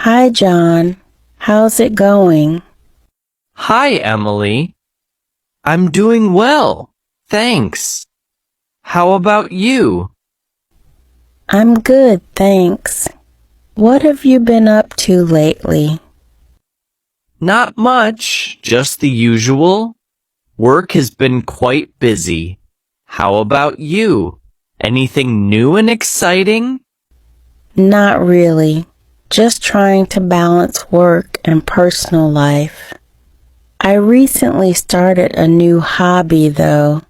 Hi, John. How's it going? Hi, Emily. I'm doing well, thanks. How about you? I'm good, thanks. What have you been up to lately? Not much, just the usual. Work has been quite busy. How about you? Anything new and exciting? Not really. Just trying to balance work and personal life. I recently started a new hobby, though.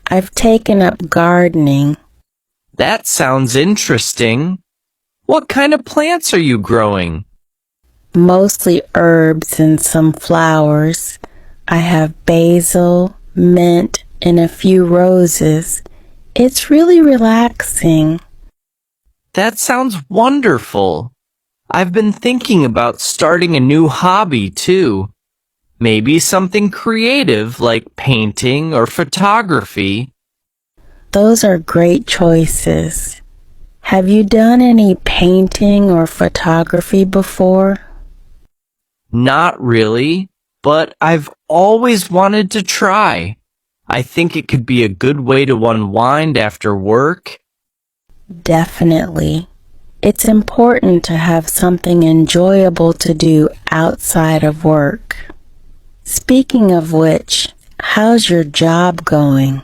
I've taken up gardening. That sounds interesting. What kind of plants are you growing? Mostly herbs and some flowers. I have basil, mint, and a few roses. It's really relaxing. That sounds wonderful. I've been thinking about starting a new hobby too. Maybe something creative like painting or photography. Those are great choices. Have you done any painting or photography before? Not really, but I've always wanted to try. I think it could be a good way to unwind after work. Definitely. It's important to have something enjoyable to do outside of work. Speaking of which, how's your job going?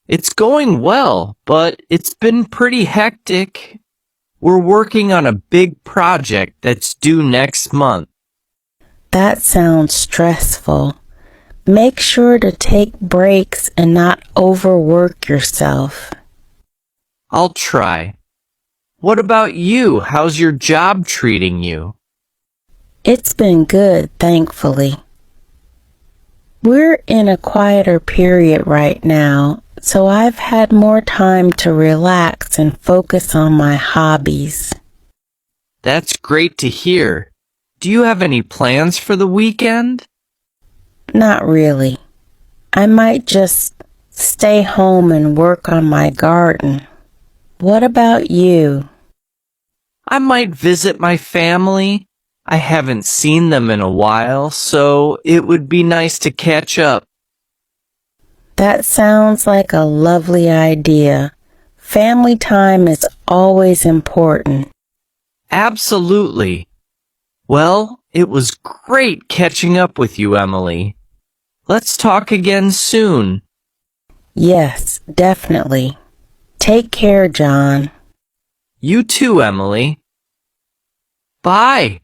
It's going well, but it's been pretty hectic. We're working on a big project that's due next month. That sounds stressful. Make sure to take breaks and not overwork yourself. I'll try. What about you? How's your job treating you? It's been good, thankfully. We're in a quieter period right now, so I've had more time to relax and focus on my hobbies. That's great to hear. Do you have any plans for the weekend? Not really. I might just stay home and work on my garden. What about you? I might visit my family. I haven't seen them in a while, so it would be nice to catch up. That sounds like a lovely idea. Family time is always important. Absolutely. Well, it was great catching up with you, Emily. Let's talk again soon. Yes, definitely. Take care, John. You too, Emily. Bye.